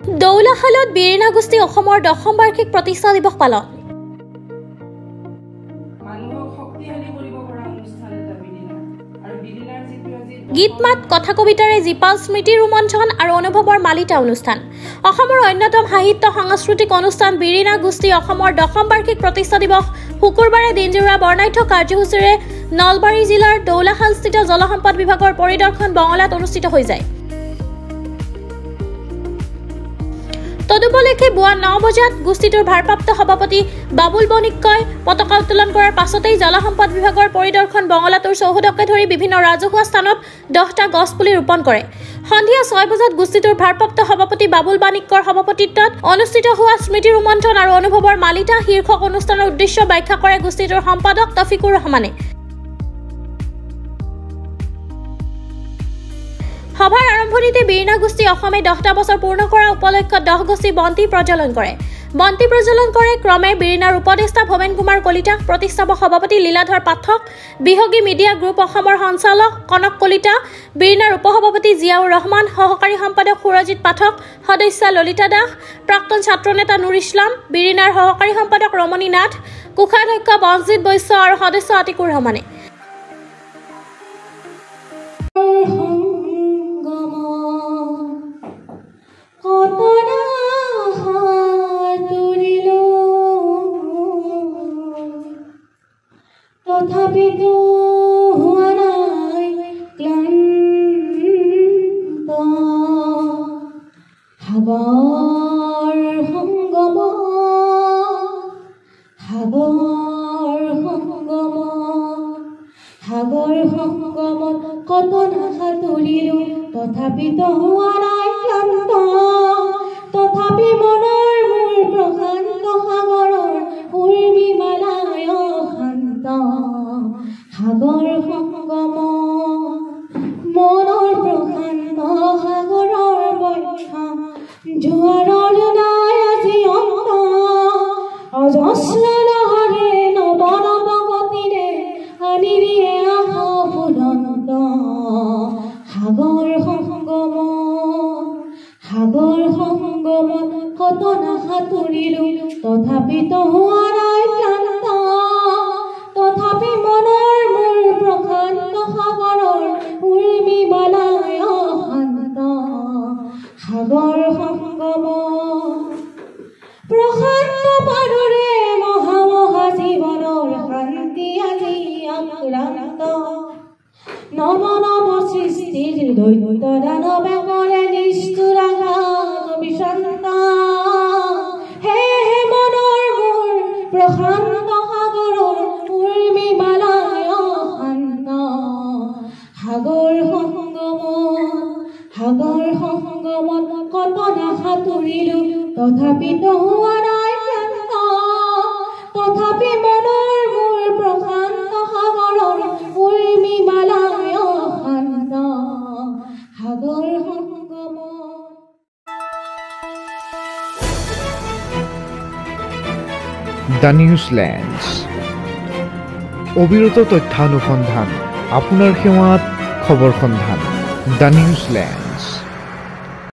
দৌলাশালত বিৰিণা গোষ্ঠী অসমৰ 10ম বাৰ্ষিক প্ৰতিষ্ঠা দিৱস পালন। গীত মাত কথা কবিতাৰে জীপাল স্মৃতি ৰোমঞ্চন আৰু অনুভৱৰ মালিতা অনুষ্ঠান। অসমৰ অন্যতম সাহিত্য সাংস্কৃতিক অনুষ্ঠান বিৰিণা গোষ্ঠী অসমৰ 10ম বাৰ্ষিক প্ৰতিষ্ঠা দিৱস শুকুৰবাৰে দিনজোৰা বৰ্ণাঢ্য কাৰ্যসূচীৰে নলবাৰী জিলাৰ দৌলাশালস্থিত জলসম্পদ বিভাগৰ পৰিদৰ্শন বঙলাত অনুষ্ঠিত হৈ যায়। তদুপলক্ষে পুৱা 9 বজাত গোষ্ঠীটোৰ ভাৰপ্ৰাপ্ত সভাপতি বাবুল বণিক্কই পতাকা উত্তোলন কৰাৰ পাছতেই জলসম্পদ বিভাগৰ পৰিদৰ্শন বঙলাটোৰ চৌহদকে ধৰি বিভিন্ন ৰাজহুৱা স্থানত 10টা গছপুলি ৰোপণ কৰে। সন্ধিয়া 6 বজাত গোষ্ঠীটোৰ ভাৰপ্ৰাপ্ত সভাপতি বাবুল বণিক্কৰ সভাপতিত্বত অনুষ্ঠিত হোৱা স্মৃতি ৰোমঞ্চন আৰু অনুভৱৰ মালিতা শীৰ্ষক অনুষ্ঠানৰ উদ্দেশ্য ব্যাখ্যা কৰে গোষ্ঠীটোৰ সম্পাদক তফিকুৰ ৰহমানে। সভাৰ আৰম্ভণিতে বিৰিণা গোষ্ঠী অসমে 10টা বছৰ পূৰ্ণ কৰা উপলক্ষত 10 গছি বন্তি প্ৰজ্বলন কৰে। বন্তি প্ৰজ্বলন কৰে ক্ৰমে বিৰিণাৰ উপদেষ্টা ভৱেন কুমাৰ কলিতা, প্ৰতিষ্ঠাপক সভাপতি লীলাধৰ পাঠক, বিহগী মিডিয়া গ্ৰুপ অসমৰ সঞ্চালক কনক কলিতা, বিৰিণাৰ উপসভাপতি জিয়াউৰ ৰহমান, সহকাৰী সম্পাদক সুৰজিৎ পাঠক, সদস্য ললিতা দাস, প্ৰাক্তন ছাত্ৰনেতা নুৰ ইছলাম, বিৰিণাৰ সহকাৰী সম্পাদক ৰমণী নাথ, কোষাধ্যক্ষ বনজিৎ বৈশ্য আৰু সদস্য আতিকুৰ ৰহমানে। তথাপিতো হোৱা নাই ক্লান্ত সাগৰ সংগম কত নাসাঁতুৰিলো তথাপিতো হোৱা নাই ক্লান্ত তথাপি মনৰ মোৰ প্ৰশান্ত সাগৰৰ উৰ্মি মালায় শান্ত সাগৰ সংগম মনৰ প্ৰশান্ত সাগৰৰ বক্ষা জোৱাৰৰ নাই আজি অন্ত অজস্ৰ লহৰে নৱ নৱ গতিৰে আনিৰিয়ে আশা ফুলন্ত সাগৰ সংগমত কত নাসাঁতুৰিলো তথাপিতো হোৱা নাই ক্লান্ত তথাপি মনৰ মোৰ প্ৰশান্ত সাগৰৰ উৰ্মি মালায় শান্ত সাগৰ সংগম প্ৰশান্ত পাৰৰে মহা জীৱনৰ শান্তি আজি আক্ৰান্ত নৱ নৱ সৃষ্টিৰ দৈত্য দানৱে কৰে নিষ্ঠুৰ আঘাত বিশান্ত হে মনৰ মোৰ প্ৰশান্ত সাগৰৰ উৰ্মি মালায় শান্ত সাগৰ সংগমত কত নাসাঁতুৰিলো তথাপিতো হোৱা নাই ক্লান্ত তথাপি মনৰ মোৰ প্ৰশান্ত সাগৰৰ উৰ্মি মালায় শান্ত সাগৰ সংগম। দ্য নিউজলেণ্ডছ অবিৰত তথ্যানুসন্ধান আপোনাৰ সেৱাত খবৰ সন্ধান দ্য নিউজলেণ্ড।